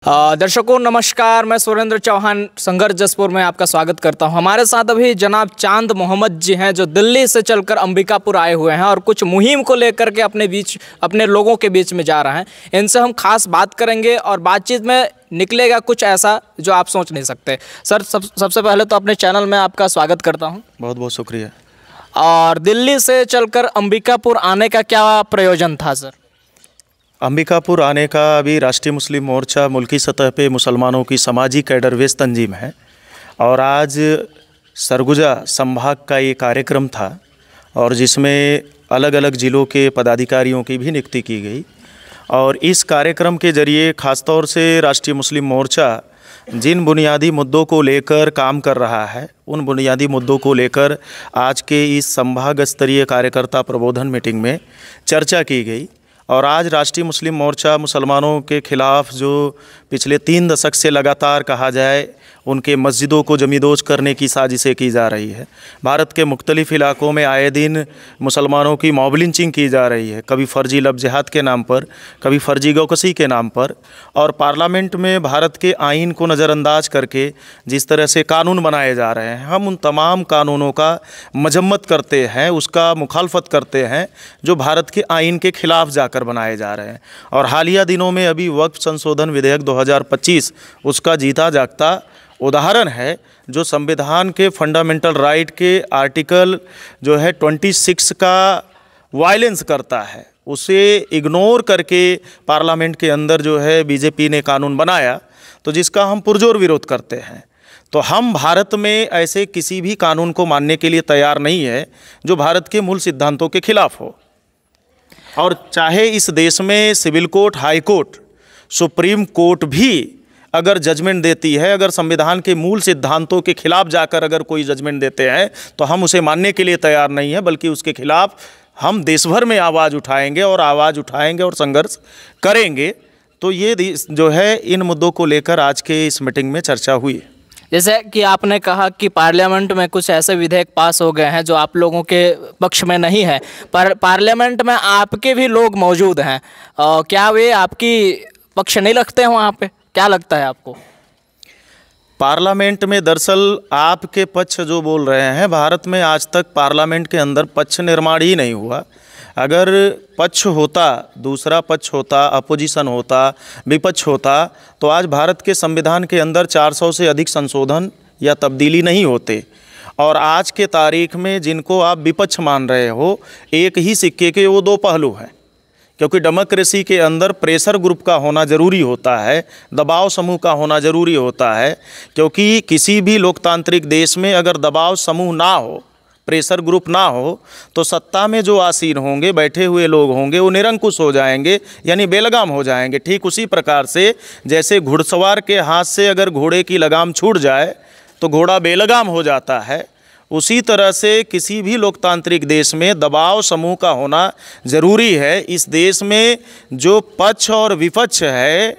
दर्शकों नमस्कार, मैं सुरेंद्र चौहान संघर्ष जसपुर में आपका स्वागत करता हूं। हमारे साथ अभी जनाब चांद मोहम्मद जी हैं जो दिल्ली से चलकर अंबिकापुर आए हुए हैं और कुछ मुहिम को लेकर के अपने लोगों के बीच में जा रहे हैं। इनसे हम खास बात करेंगे और बातचीत में निकलेगा कुछ ऐसा जो आप सोच नहीं सकते। सर सबसे पहले तो अपने चैनल में आपका स्वागत करता हूँ। बहुत बहुत शुक्रिया। और दिल्ली से चलकर अंबिकापुर आने का क्या प्रयोजन था सर? अंबिकापुर आने का अभी राष्ट्रीय मुस्लिम मोर्चा मुल्की सतह पे मुसलमानों की समाजी कैडरवेज तंजीम है और आज सरगुजा संभाग का ये कार्यक्रम था और जिसमें अलग अलग ज़िलों के पदाधिकारियों की भी नियुक्ति की गई। और इस कार्यक्रम के ज़रिए ख़ासतौर से राष्ट्रीय मुस्लिम मोर्चा जिन बुनियादी मुद्दों को लेकर काम कर रहा है उन बुनियादी मुद्दों को लेकर आज के इस संभाग स्तरीय कार्यकर्ता प्रबोधन मीटिंग में चर्चा की गई। और आज राष्ट्रीय मुस्लिम मोर्चा मुसलमानों के ख़िलाफ़ जो पिछले 3 दशक से लगातार कहा जाए उनके मस्जिदों को जमीदोज करने की साजिशें की जा रही है। भारत के मुख्तलिफ़ इलाक़ों में आए दिन मुसलमानों की मॉब लिंचिंग की जा रही है, कभी फ़र्जी लव जिहाद के नाम पर, कभी फ़र्जी गौकसी के नाम पर। और पार्लियामेंट में भारत के आइन को नज़रअंदाज करके जिस तरह से कानून बनाए जा रहे हैं, हम उन तमाम कानूनों का मजम्मत करते हैं, उसका मुखालफत करते हैं जो भारत के आइन के ख़िलाफ़ जाकर बनाए जा रहे हैं। और हालिया दिनों में अभी वक्फ संशोधन विधेयक 2025 उसका जीता जागता उदाहरण है, जो संविधान के फंडामेंटल राइट के आर्टिकल जो है 26 का वायलेंस करता है। उसे इग्नोर करके पार्लियामेंट के अंदर जो है बीजेपी ने कानून बनाया, तो जिसका हम पुरजोर विरोध करते हैं। तो हम भारत में ऐसे किसी भी कानून को मानने के लिए तैयार नहीं है जो भारत के मूल सिद्धांतों के खिलाफ हो। और चाहे इस देश में civil court, high court, supreme court भी अगर जजमेंट देती है, अगर संविधान के मूल सिद्धांतों के खिलाफ जाकर अगर कोई जजमेंट देते हैं तो हम उसे मानने के लिए तैयार नहीं है, बल्कि उसके खिलाफ हम देश भर में आवाज़ उठाएंगे और संघर्ष करेंगे। तो ये जो है इन मुद्दों को लेकर आज के इस मीटिंग में चर्चा हुई। जैसे कि आपने कहा कि पार्लियामेंट में कुछ ऐसे विधेयक पास हो गए हैं जो आप लोगों के पक्ष में नहीं है, पर पार्लियामेंट में आपके भी लोग मौजूद हैं, क्या वे आपकी पक्ष नहीं रखते हैं वहाँ पे? क्या लगता है आपको? पार्लियामेंट में दरअसल आपके पक्ष जो बोल रहे हैं, भारत में आज तक पार्लियामेंट के अंदर पक्ष निर्माण ही नहीं हुआ। अगर पक्ष होता, दूसरा पक्ष होता, अपोजिशन होता, विपक्ष होता, तो आज भारत के संविधान के अंदर 400 से अधिक संशोधन या तब्दीली नहीं होते। और आज के तारीख में जिनको आप विपक्ष मान रहे हो, एक ही सिक्के के वो 2 पहलू हैं। क्योंकि डेमोक्रेसी के अंदर प्रेशर ग्रुप का होना ज़रूरी होता है, दबाव समूह का होना ज़रूरी होता है। क्योंकि किसी भी लोकतांत्रिक देश में अगर दबाव समूह ना हो, प्रेशर ग्रुप ना हो, तो सत्ता में जो आसीन होंगे, बैठे हुए लोग होंगे, वो निरंकुश हो जाएंगे, यानी बेलगाम हो जाएंगे। ठीक उसी प्रकार से जैसे घुड़सवार के हाथ से अगर घोड़े की लगाम छूट जाए तो घोड़ा बेलगाम हो जाता है, उसी तरह से किसी भी लोकतांत्रिक देश में दबाव समूह का होना ज़रूरी है। इस देश में जो पक्ष और विपक्ष है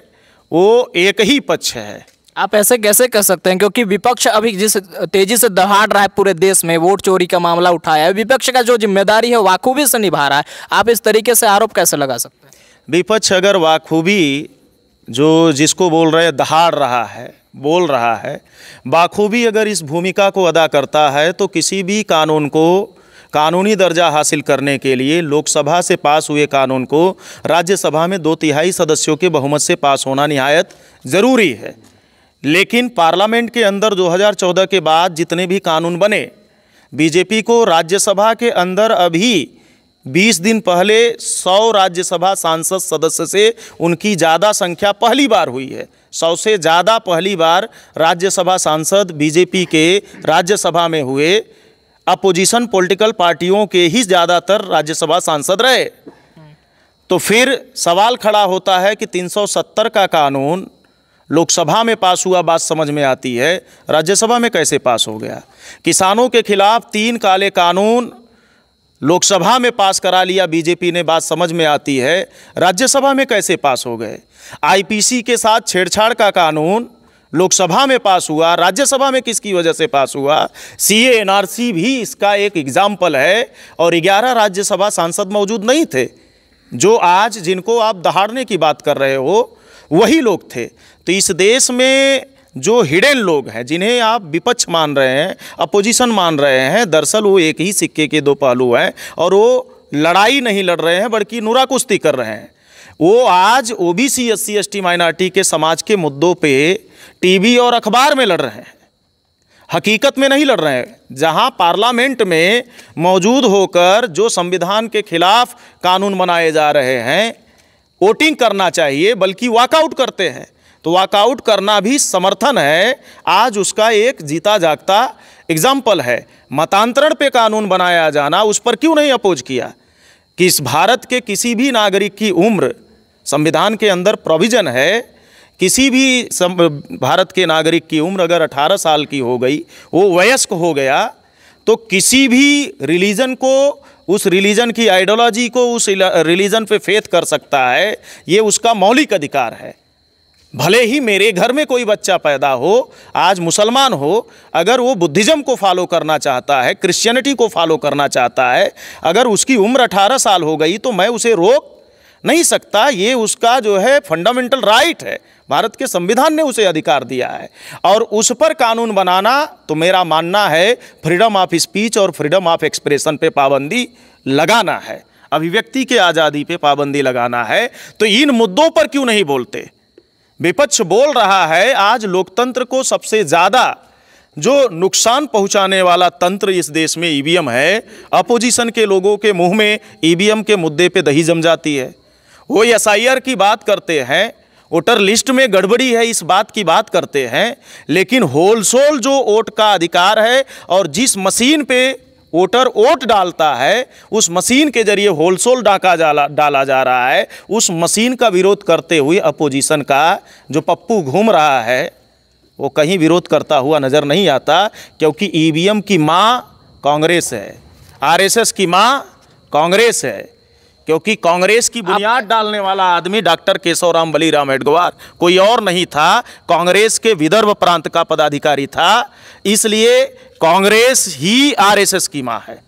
वो एक ही पक्ष है। आप ऐसे कैसे कर सकते हैं? क्योंकि विपक्ष अभी जिस तेजी से दहाड़ रहा है पूरे देश में, वोट चोरी का मामला उठाया है, विपक्ष का जो जिम्मेदारी है वाखूबी से निभा रहा है। आप इस तरीके से आरोप कैसे लगा सकते हैं? विपक्ष अगर वाखूबी जो जिसको बोल रहे दहाड़ रहा है, बोल रहा है, बाखूबी अगर इस भूमिका को अदा करता है तो किसी भी कानून को कानूनी दर्जा हासिल करने के लिए लोकसभा से पास हुए कानून को राज्यसभा में 2/3 सदस्यों के बहुमत से पास होना निहायत ज़रूरी है। लेकिन पार्लियामेंट के अंदर 2014 के बाद जितने भी कानून बने, बीजेपी को राज्यसभा के अंदर अभी 20 दिन पहले 100 राज्यसभा सांसद सदस्य से उनकी ज़्यादा संख्या पहली बार हुई है। 100 से ज़्यादा पहली बार राज्यसभा सांसद बीजेपी के राज्यसभा में हुए। अपोजिशन पॉलिटिकल पार्टियों के ही ज़्यादातर राज्यसभा सांसद रहे। तो फिर सवाल खड़ा होता है कि 370 का कानून लोकसभा में पास हुआ, बात समझ में आती है, राज्यसभा में कैसे पास हो गया? किसानों के खिलाफ 3 काले कानून लोकसभा में पास करा लिया बीजेपी ने, बात समझ में आती है, राज्यसभा में कैसे पास हो गए? आईपीसी के साथ छेड़छाड़ का कानून लोकसभा में पास हुआ, राज्यसभा में किसकी वजह से पास हुआ? सीए एनआरसी भी इसका एक एग्जाम्पल है। और 11 राज्यसभा सांसद मौजूद नहीं थे, जो आज जिनको आप दहाड़ने की बात कर रहे हो। वही लोग थे। तो इस देश में जो हिडन लोग हैं, जिन्हें आप विपक्ष मान रहे हैं, अपोजिशन मान रहे हैं, दरअसल वो एक ही सिक्के के दो पहलू हैं और वो लड़ाई नहीं लड़ रहे हैं बल्कि नुरा कुश्ती कर रहे हैं। वो आज ओबीसी SC ST माइनॉरिटी के समाज के मुद्दों पे टीवी और अखबार में लड़ रहे हैं, हकीकत में नहीं लड़ रहे हैं। जहां पार्लियामेंट में मौजूद होकर जो संविधान के खिलाफ कानून बनाए जा रहे हैं, वोटिंग करना चाहिए बल्कि वॉकआउट करते हैं। तो वॉकआउट करना भी समर्थन है, आज उसका एक जीता जागता एग्जाम्पल है। मतांतरण पे कानून बनाया जाना, उस पर क्यों नहीं अपोज किया कि इस भारत के किसी भी नागरिक की उम्र, संविधान के अंदर प्रोविज़न है, किसी भी भारत के नागरिक की उम्र अगर 18 साल की हो गई, वो वयस्क हो गया, तो किसी भी रिलीजन को, उस रिलीजन की आइडियोलॉजी को, उस रिलीजन पे फेथ कर सकता है। ये उसका मौलिक अधिकार है। भले ही मेरे घर में कोई बच्चा पैदा हो, आज मुसलमान हो, अगर वो बुद्धिज़्म को फॉलो करना चाहता है, क्रिश्चियनिटी को फॉलो करना चाहता है, अगर उसकी उम्र 18 साल हो गई तो मैं उसे रोक नहीं सकता। ये उसका जो है फंडामेंटल राइट है, भारत के संविधान ने उसे अधिकार दिया है। और उस पर कानून बनाना, तो मेरा मानना है फ्रीडम ऑफ स्पीच और फ्रीडम ऑफ एक्सप्रेशन पे पाबंदी लगाना है, अभिव्यक्ति के आज़ादी पे पाबंदी लगाना है। तो इन मुद्दों पर क्यों नहीं बोलते? विपक्ष बोल रहा है आज लोकतंत्र को सबसे ज़्यादा जो नुकसान पहुंचाने वाला तंत्र इस देश में ईवीएम है। अपोजिशन के लोगों के मुंह में ईवीएम के मुद्दे पे दही जम जाती है। वो SIR की बात करते हैं, वोटर लिस्ट में गड़बड़ी है इस बात की बात करते हैं, लेकिन होलसोल जो वोट का अधिकार है और जिस मशीन पे वोटर वोट डालता है, उस मशीन के जरिए होलसोल डाका डाला जा रहा है। उस मशीन का विरोध करते हुए अपोजिशन का जो पप्पू घूम रहा है, वो कहीं विरोध करता हुआ नज़र नहीं आता, क्योंकि ईवीएम की माँ कांग्रेस है, RSS की माँ कांग्रेस है। क्योंकि कांग्रेस की बुनियाद डालने वाला आदमी डॉक्टर केशवराम बलीराम हेडगेवार कोई और नहीं था, कांग्रेस के विदर्भ प्रांत का पदाधिकारी था। इसलिए कांग्रेस ही RSS की माँ है।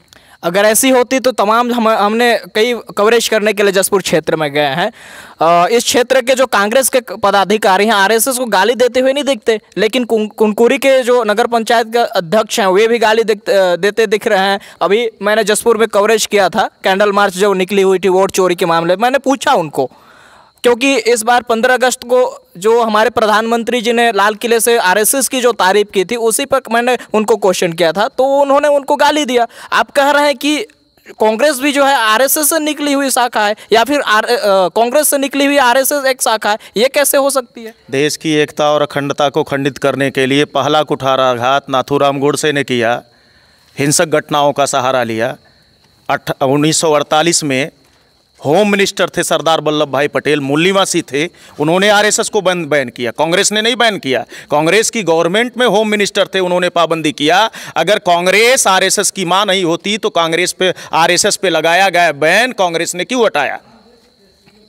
अगर ऐसी होती तो तमाम हमने कई कवरेज करने के लिए जसपुर क्षेत्र में गए हैं। इस क्षेत्र के जो कांग्रेस के पदाधिकारी हैं RSS को गाली देते हुए नहीं दिखते, लेकिन कुनकुरी के जो नगर पंचायत के अध्यक्ष हैं वे भी गाली देते दिख रहे हैं। अभी मैंने जसपुर में कवरेज किया था, कैंडल मार्च जो निकली हुई थी वोट चोरी के मामले में। मैंने पूछा उनको, क्योंकि इस बार 15 अगस्त को जो हमारे प्रधानमंत्री जी ने लाल किले से RSS की जो तारीफ की थी, उसी पर मैंने उनको क्वेश्चन किया था, तो उन्होंने उनको गाली दिया। आप कह रहे हैं कि कांग्रेस भी जो है RSS से निकली हुई शाखा है, या फिर कांग्रेस से निकली हुई RSS एक शाखा है, ये कैसे हो सकती है? देश की एकता और अखंडता को खंडित करने के लिए पहला कुठाराघात नाथूराम गोडसे ने किया, हिंसक घटनाओं का सहारा लिया। 1948 में होम मिनिस्टर थे सरदार वल्लभ भाई पटेल, मूल निवासी थे, उन्होंने RSS को बैन किया, कांग्रेस ने नहीं बैन किया। कांग्रेस की गवर्नमेंट में होम मिनिस्टर थे, उन्होंने पाबंदी किया। अगर कांग्रेस RSS की मां नहीं होती तो कांग्रेस पे RSS पे लगाया गया बैन कांग्रेस ने क्यों हटाया?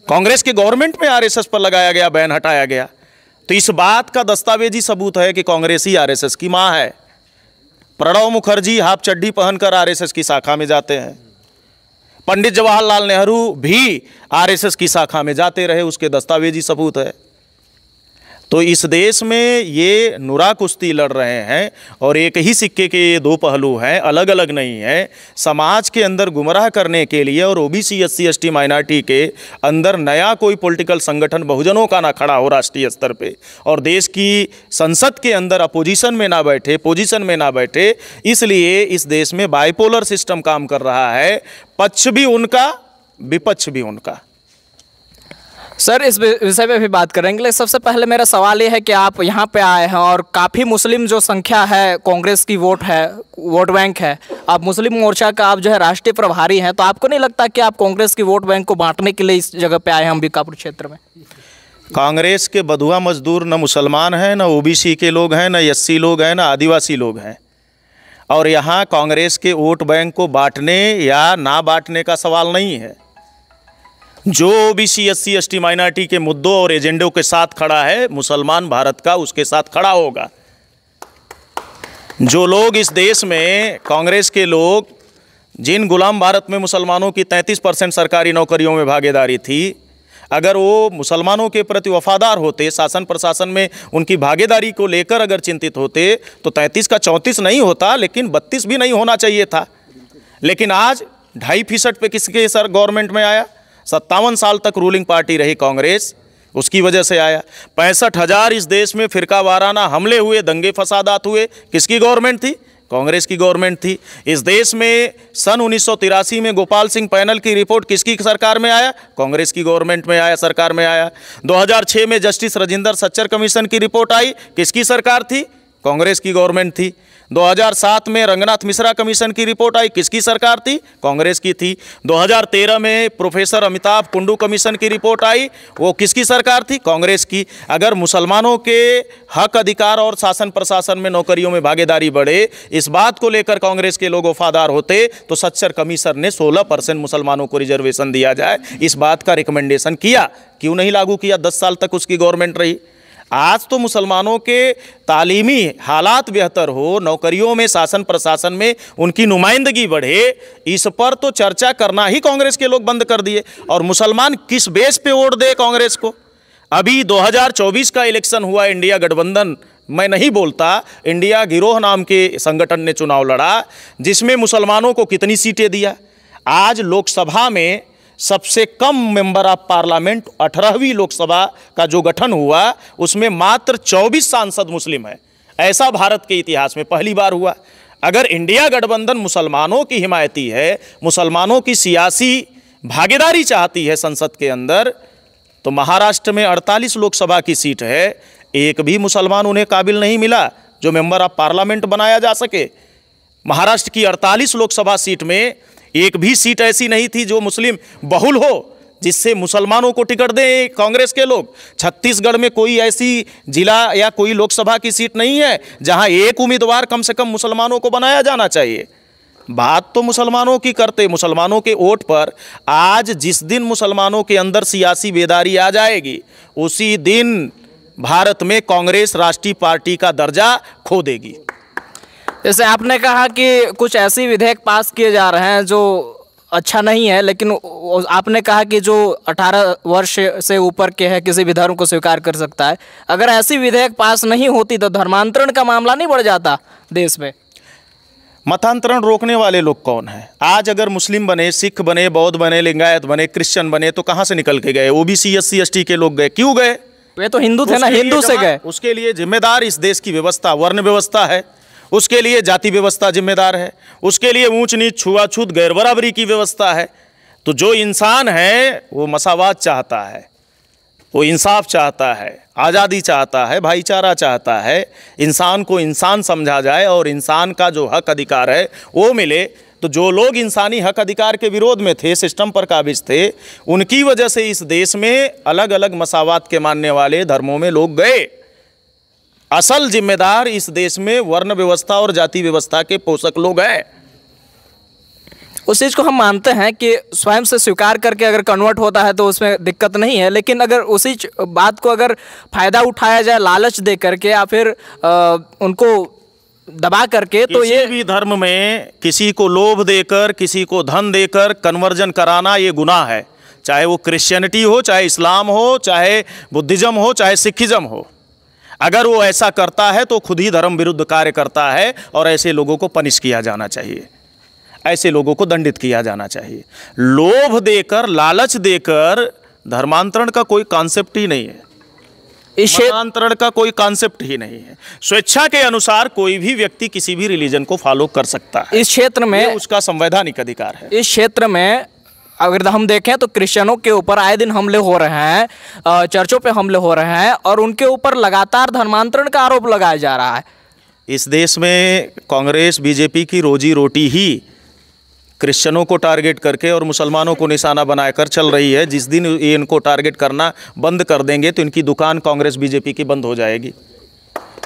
कांग्रेस की गवर्नमेंट में RSS पर लगाया गया बैन हटाया गया। तो इस बात का दस्तावेजी सबूत है कि कांग्रेस ही RSS की मां है। प्रणब मुखर्जी हाफ चड्डी पहनकर RSS की शाखा में जाते हैं, पंडित जवाहरलाल नेहरू भी RSS की शाखा में जाते रहे, उसके दस्तावेजी सबूत है। तो इस देश में ये नुरा कुश्ती लड़ रहे हैं और एक ही सिक्के के ये दो पहलू हैं, अलग अलग नहीं हैं। समाज के अंदर गुमराह करने के लिए और OBC SC ST माइनॉरिटी के अंदर नया कोई पॉलिटिकल संगठन बहुजनों का ना खड़ा हो राष्ट्रीय स्तर पे, और देश की संसद के अंदर अपोजिशन में ना बैठे, पोजीशन में ना बैठे, इसलिए इस देश में बाइपोलर सिस्टम काम कर रहा है, पक्ष भी उनका विपक्ष भी उनका। सर, इस विषय पे भी बात करेंगे, लेकिन सबसे पहले मेरा सवाल ये है कि आप यहाँ पे आए हैं और काफ़ी मुस्लिम जो संख्या है, कांग्रेस की वोट है, वोट बैंक है, आप मुस्लिम मोर्चा का आप जो है राष्ट्रीय प्रभारी हैं, तो आपको नहीं लगता कि आप कांग्रेस की वोट बैंक को बांटने के लिए इस जगह पे आए हैं अंबिकापुर क्षेत्र में? कांग्रेस के बधुआ मजदूर न मुसलमान हैं, न OBC के लोग हैं, न SC लोग हैं, न आदिवासी लोग हैं। और यहाँ कांग्रेस के वोट बैंक को बांटने या ना बांटने का सवाल नहीं है। जो OBC SC ST माइनॉरिटी के मुद्दों और एजेंडों के साथ खड़ा है, मुसलमान भारत का उसके साथ खड़ा होगा। जो लोग इस देश में, कांग्रेस के लोग, जिन गुलाम भारत में मुसलमानों की 33% सरकारी नौकरियों में भागीदारी थी, अगर वो मुसलमानों के प्रति वफादार होते, शासन प्रशासन में उनकी भागीदारी को लेकर अगर चिंतित होते, तो 33 का 34 नहीं होता, लेकिन 32 भी नहीं होना चाहिए था। लेकिन आज 2.5% पे किसके सर गवर्नमेंट में आया? 57 साल तक रूलिंग पार्टी रही कांग्रेस, उसकी वजह से आया। 65,000 इस देश में फिरका वाराना हमले हुए, दंगे फसादात हुए, किसकी गवर्नमेंट थी? कांग्रेस की गवर्नमेंट थी। इस देश में सन 1983 में गोपाल सिंह पैनल की रिपोर्ट किसकी सरकार में आया? कांग्रेस की गवर्नमेंट में आया, सरकार में आया। 2006 में जस्टिस राजेंद्र सच्चर कमीशन की रिपोर्ट आई, किसकी सरकार थी? कांग्रेस की गवर्नमेंट थी। 2007 में रंगनाथ मिश्रा कमीशन की रिपोर्ट आई, किसकी सरकार थी? कांग्रेस की थी। 2013 में प्रोफेसर अमिताभ कुंडू कमीशन की रिपोर्ट आई, वो किसकी सरकार थी? कांग्रेस की। अगर मुसलमानों के हक अधिकार और शासन प्रशासन में नौकरियों में भागीदारी बढ़े, इस बात को लेकर कांग्रेस के लोग वफादार होते, तो सच्चर कमीशन ने 16% मुसलमानों को रिजर्वेशन दिया जाए, इस बात का रिकमेंडेशन किया। क्यों नहीं लागू किया? 10 साल तक उसकी गवर्नमेंट रही। आज तो मुसलमानों के तालीमी हालात बेहतर हो, नौकरियों में, शासन प्रशासन में उनकी नुमाइंदगी बढ़े, इस पर तो चर्चा करना ही कांग्रेस के लोग बंद कर दिए। और मुसलमान किस बेस पे वोट दे कांग्रेस को? अभी 2024 का इलेक्शन हुआ, इंडिया गठबंधन, मैं नहीं बोलता, इंडिया गिरोह नाम के संगठन ने चुनाव लड़ा, जिसमें मुसलमानों को कितनी सीटें दिया? आज लोकसभा में सबसे कम मेंबर ऑफ पार्लियामेंट 18वीं लोकसभा का जो गठन हुआ, उसमें मात्र 24 सांसद मुस्लिम हैं। ऐसा भारत के इतिहास में पहली बार हुआ। अगर इंडिया गठबंधन मुसलमानों की हिमायती है, मुसलमानों की सियासी भागीदारी चाहती है संसद के अंदर, तो महाराष्ट्र में 48 लोकसभा की सीट है, एक भी मुसलमान उन्हें काबिल नहीं मिला जो मेंबर ऑफ पार्लियामेंट बनाया जा सके। महाराष्ट्र की 48 लोकसभा सीट में एक भी सीट ऐसी नहीं थी जो मुस्लिम बहुल हो, जिससे मुसलमानों को टिकट दें कांग्रेस के लोग। छत्तीसगढ़ में कोई ऐसी जिला या कोई लोकसभा की सीट नहीं है जहां एक उम्मीदवार कम से कम मुसलमानों को बनाया जाना चाहिए। बात तो मुसलमानों की करते, मुसलमानों के वोट पर। आज जिस दिन मुसलमानों के अंदर सियासी बेदारी आ जाएगी, उसी दिन भारत में कांग्रेस राष्ट्रीय पार्टी का दर्जा खो देगी। जैसे आपने कहा कि कुछ ऐसी विधेयक पास किए जा रहे हैं जो अच्छा नहीं है, लेकिन आपने कहा कि जो 18 वर्ष से ऊपर के हैं किसी भी धर्म को स्वीकार कर सकता है। अगर ऐसी विधेयक पास नहीं होती तो धर्मांतरण का मामला नहीं बढ़ जाता देश में? मतांतरण रोकने वाले लोग कौन हैं? आज अगर मुस्लिम बने, सिख बने, बौद्ध बने, लिंगायत बने, क्रिश्चियन बने, तो कहाँ से निकल के गए? ओबीसी, SC, ST के लोग गए। क्यों गए? वे तो हिंदू थे ना, हिंदू से गए। उसके लिए जिम्मेदार इस देश की व्यवस्था, वर्ण व्यवस्था है, उसके लिए जाति व्यवस्था जिम्मेदार है, उसके लिए ऊंच नीच, छुआछूत, गैर बराबरी की व्यवस्था है। तो जो इंसान है वो मसावात चाहता है, वो इंसाफ चाहता है, आज़ादी चाहता है, भाईचारा चाहता है, इंसान को इंसान समझा जाए और इंसान का जो हक अधिकार है वो मिले। तो जो लोग इंसानी हक अधिकार के विरोध में थे, सिस्टम पर काबिज थे, उनकी वजह से इस देश में अलग अलग मसावात के मानने वाले धर्मों में लोग गए। असल जिम्मेदार इस देश में वर्ण व्यवस्था और जाति व्यवस्था के पोषक लोग हैं। उस चीज़ को हम मानते हैं कि स्वयं से स्वीकार करके अगर कन्वर्ट होता है तो उसमें दिक्कत नहीं है, लेकिन अगर उसी बात को अगर फ़ायदा उठाया जाए लालच दे करके या फिर उनको दबा करके, तो ये भी धर्म में किसी को लोभ देकर, किसी को धन देकर कन्वर्जन कराना ये गुनाह है। चाहे वो क्रिश्चियनिटी हो, चाहे इस्लाम हो, चाहे बुद्धिज़्म हो, चाहे सिखिज़्म हो। अगर वो ऐसा करता है तो खुद ही धर्म विरुद्ध कार्य करता है और ऐसे लोगों को पनिश किया जाना चाहिए, ऐसे लोगों को दंडित किया जाना चाहिए। लोभ देकर, लालच देकर धर्मांतरण का कोई कॉन्सेप्ट ही नहीं है, मतांतरण का कोई कॉन्सेप्ट ही नहीं है। स्वेच्छा के अनुसार कोई भी व्यक्ति किसी भी रिलीजन को फॉलो कर सकता है। इस क्षेत्र में उसका संवैधानिक अधिकार है। इस क्षेत्र में अगर हम देखें तो क्रिश्चियनों के ऊपर आए दिन हमले हो रहे हैं, चर्चों पे हमले हो रहे हैं और उनके ऊपर लगातार धर्मांतरण का आरोप लगाया जा रहा है। इस देश में कांग्रेस, बीजेपी की रोजी रोटी ही क्रिश्चियनों को टारगेट करके और मुसलमानों को निशाना बनाकर चल रही है। जिस दिन ये इनको टारगेट करना बंद कर देंगे तो इनकी दुकान कांग्रेस बीजेपी की बंद हो जाएगी,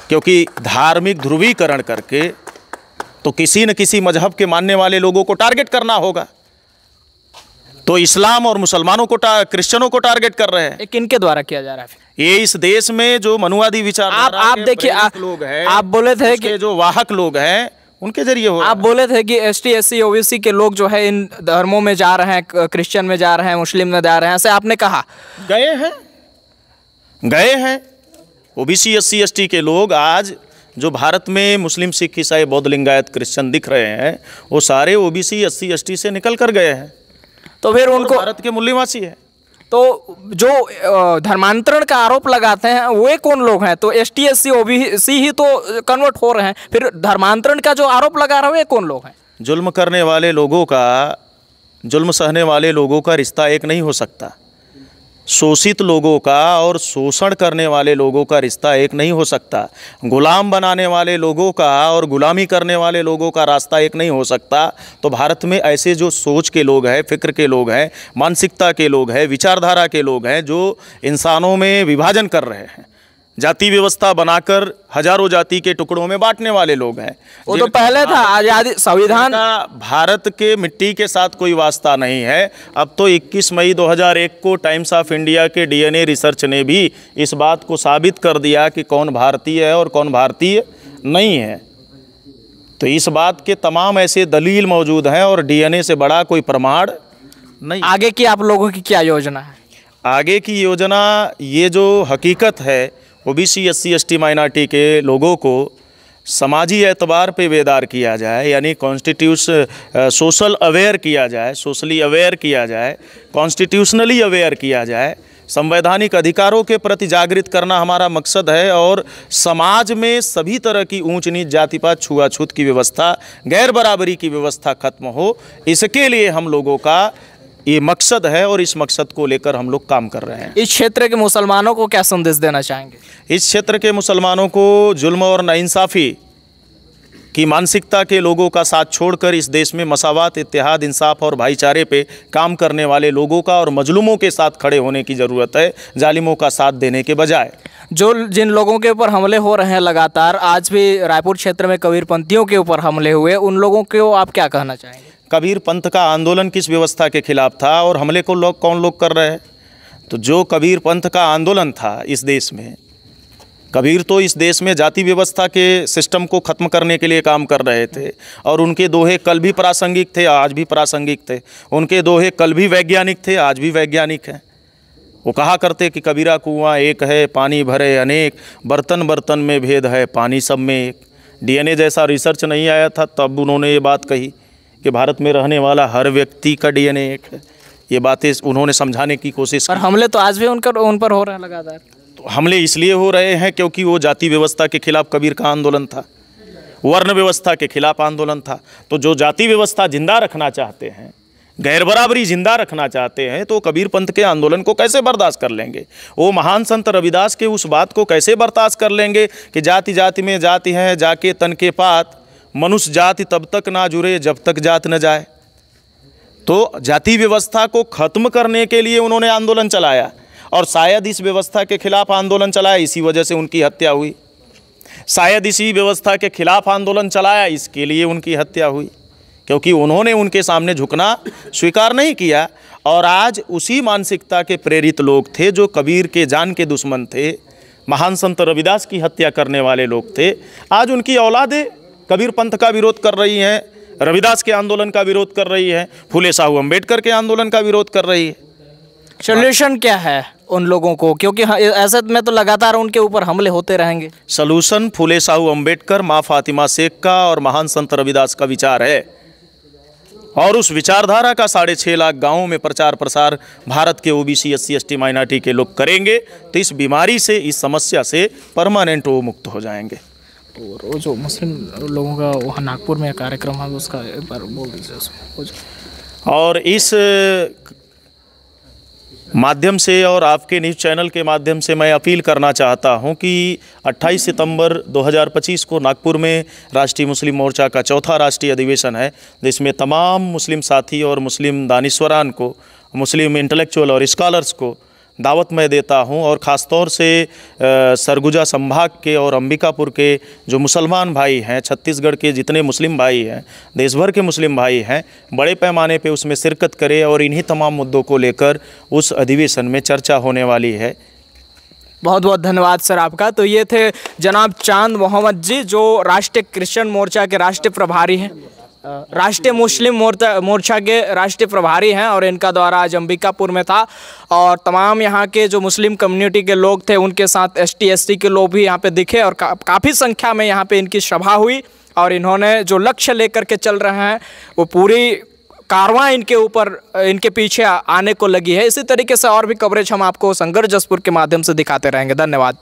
क्योंकि धार्मिक ध्रुवीकरण करके तो किसी न किसी मजहब के मानने वाले लोगों को टारगेट करना होगा। तो इस्लाम और मुसलमानों को, क्रिश्चियनों को टारगेट कर रहे हैं। किनके द्वारा किया जा रहा है? ये इस देश में जो मनुवादी विचारधारा आप देखिए, लोग हैं, आप बोले थे कि जो वाहक लोग हैं, उनके जरिए हो। आप बोले थे कि एसटी एससी ओबीसी के लोग जो है इन धर्मों में जा रहे हैं, क्रिश्चियन में जा रहे हैं, मुस्लिम में जा रहे हैं, ऐसे आपने कहा। गए हैं ओबीसी एससी एसटी के लोग। आज जो भारत में मुस्लिम सिख ईसाई बौद्ध लिंगायत क्रिश्चियन दिख रहे हैं वो सारे ओबीसी एससी एसटी से निकल कर गए हैं, तो फिर उनको भारत के मूल्यवासी है। तो जो धर्मांतरण का आरोप लगाते हैं वे कौन लोग हैं? तो एसटी एससी ओबीसी ही तो कन्वर्ट हो रहे हैं, फिर धर्मांतरण का जो आरोप लगा रहे हैं वे कौन लोग हैं? जुल्म करने वाले लोगों का, जुल्म सहने वाले लोगों का रिश्ता एक नहीं हो सकता। शोषित लोगों का और शोषण करने वाले लोगों का रिश्ता एक नहीं हो सकता। गुलाम बनाने वाले लोगों का और गुलामी करने वाले लोगों का रास्ता एक नहीं हो सकता। तो भारत में ऐसे जो सोच के लोग हैं, फिक्र के लोग हैं, मानसिकता के लोग हैं, विचारधारा के लोग हैं, जो इंसानों में विभाजन कर रहे हैं, जाति व्यवस्था बनाकर हजारों जाति के टुकड़ों में बांटने वाले लोग हैं। वो तो पहले था, आजादी संविधान का भारत के मिट्टी के साथ कोई वास्ता नहीं है। अब तो 21 मई 2001 को टाइम्स ऑफ इंडिया के डीएनए रिसर्च ने भी इस बात को साबित कर दिया कि कौन भारतीय है और कौन भारतीय नहीं है। तो इस बात के तमाम ऐसे दलील मौजूद हैं और डीएनए से बड़ा कोई प्रमाण नहीं। आगे की आप लोगों की क्या योजना है? आगे की योजना ये जो हकीकत है, ओबीसी एससी एसटी माइनॉरिटी के लोगों को समाजी एतबार पे बेदार किया जाए, यानी सोशल अवेयर किया जाए, सोशली अवेयर किया जाए, कॉन्स्टिट्यूशनली अवेयर किया जाए। संवैधानिक अधिकारों के प्रति जागृत करना हमारा मकसद है और समाज में सभी तरह की ऊंच नीच, जातिपात, छुआछूत की व्यवस्था, गैर बराबरी की व्यवस्था खत्म हो, इसके लिए हम लोगों का ये मकसद है और इस मकसद को लेकर हम लोग काम कर रहे हैं। इस क्षेत्र के मुसलमानों को क्या संदेश देना चाहेंगे? इस क्षेत्र के मुसलमानों को जुल्म और नाइंसाफ़ी की मानसिकता के लोगों का साथ छोड़कर इस देश में मसावात, इत्तेहाद, इंसाफ और भाईचारे पे काम करने वाले लोगों का और मजलूमों के साथ खड़े होने की ज़रूरत है, जालिमों का साथ देने के बजाय। जिन लोगों के ऊपर हमले हो रहे हैं लगातार, आज भी रायपुर क्षेत्र में कबीरपंथियों के ऊपर हमले हुए, उन लोगों को आप क्या कहना चाहेंगे? कबीर पंथ का आंदोलन किस व्यवस्था के खिलाफ था और हमले को कौन लोग कर रहे हैं? तो जो कबीर पंथ का आंदोलन था इस देश में, कबीर तो इस देश में जाति व्यवस्था के सिस्टम को ख़त्म करने के लिए काम कर रहे थे और उनके दोहे कल भी प्रासंगिक थे, आज भी प्रासंगिक थे। उनके दोहे कल भी वैज्ञानिक थे, आज भी वैज्ञानिक हैं। वो कहा करते कि कबीरा कुआं एक है, पानी भरे अनेक, बर्तन बर्तन में भेद है, पानी सब में एक। डीएनए जैसा रिसर्च नहीं आया था तब उन्होंने ये बात कही कि भारत में रहने वाला हर व्यक्ति का डीएनए एक है। ये बातें उन्होंने समझाने की कोशिश पर हमले तो आज भी उन पर हो रहे हैं लगातार। तो हमले इसलिए हो रहे हैं क्योंकि वो जाति व्यवस्था के खिलाफ कबीर का आंदोलन था, वर्ण व्यवस्था के खिलाफ आंदोलन था। तो जो जाति व्यवस्था जिंदा रखना चाहते हैं, गैर बराबरी जिंदा रखना चाहते हैं, तो कबीर पंथ के आंदोलन को कैसे बर्दाश्त कर लेंगे? वो महान संत रविदास के उस बात को कैसे बर्दाश्त कर लेंगे कि जाति जाति में जाति है, जाके तन के पात, मनुष्य जाति तब तक ना जुड़े जब तक जात न जाए। तो जाति व्यवस्था को खत्म करने के लिए उन्होंने आंदोलन चलाया और शायद इस व्यवस्था के खिलाफ आंदोलन चलाया, इसी वजह से उनकी हत्या हुई। शायद इसी व्यवस्था के खिलाफ आंदोलन चलाया, इसके लिए उनकी हत्या हुई, क्योंकि उन्होंने उनके सामने झुकना स्वीकार नहीं किया। और आज उसी मानसिकता के प्रेरित लोग थे जो कबीर के जान के दुश्मन थे, महान संत रविदास की हत्या करने वाले लोग थे। आज उनकी औलादें कबीर पंथ का विरोध कर रही हैं, रविदास के आंदोलन का विरोध कर रही है, फूले साहू अम्बेडकर के आंदोलन का विरोध कर रही है। सॉल्यूशन क्या है उन लोगों को, क्योंकि ऐसे में तो लगातार उनके ऊपर हमले होते रहेंगे? सॉल्यूशन फूले साहू अम्बेडकर, माँ फातिमा शेख का और महान संत रविदास का विचार है और उस विचारधारा का 6.5 लाख गाँवों में प्रचार प्रसार भारत के ओबीसी एससी एसटी माइनॉरिटी के लोग करेंगे तो इस बीमारी से, इस समस्या से परमानेंट वो मुक्त हो जाएंगे। और वो जो मुस्लिम लोगों का वहाँ नागपुर में कार्यक्रम है उसका एक बार बोल दीजिए उसको। और इस माध्यम से और आपके न्यूज़ चैनल के माध्यम से मैं अपील करना चाहता हूं कि 28 सितंबर 2025 को नागपुर में राष्ट्रीय मुस्लिम मोर्चा का चौथा राष्ट्रीय अधिवेशन है, जिसमें तमाम मुस्लिम साथी और मुस्लिम दानिश्वरान को, मुस्लिम इंटेलेक्चुअल और स्कॉलर्स को दावत मैं देता हूं। और ख़ास तौर से सरगुजा संभाग के और अंबिकापुर के जो मुसलमान भाई हैं, छत्तीसगढ़ के जितने मुस्लिम भाई हैं, देश भर के मुस्लिम भाई हैं, बड़े पैमाने पे उसमें शिरकत करें और इन्हीं तमाम मुद्दों को लेकर उस अधिवेशन में चर्चा होने वाली है। बहुत बहुत धन्यवाद सर आपका। तो ये थे जनाब चांद मोहम्मद जी, जो राष्ट्रीय क्रिश्चियन मोर्चा के राष्ट्रीय प्रभारी हैं, राष्ट्रीय मुस्लिम मोर्चा के राष्ट्रीय प्रभारी हैं, और इनका दौरा आज अंबिकापुर में था। और तमाम यहाँ के जो मुस्लिम कम्युनिटी के लोग थे, उनके साथ एसटी एससी के लोग भी यहाँ पे दिखे, और काफ़ी संख्या में यहाँ पे इनकी सभा हुई, और इन्होंने जो लक्ष्य लेकर के चल रहे हैं वो पूरी कारवां इनके ऊपर, इनके पीछे आने को लगी है। इसी तरीके से और भी कवरेज हम आपको संघर्ष जसपुर के माध्यम से दिखाते रहेंगे। धन्यवाद।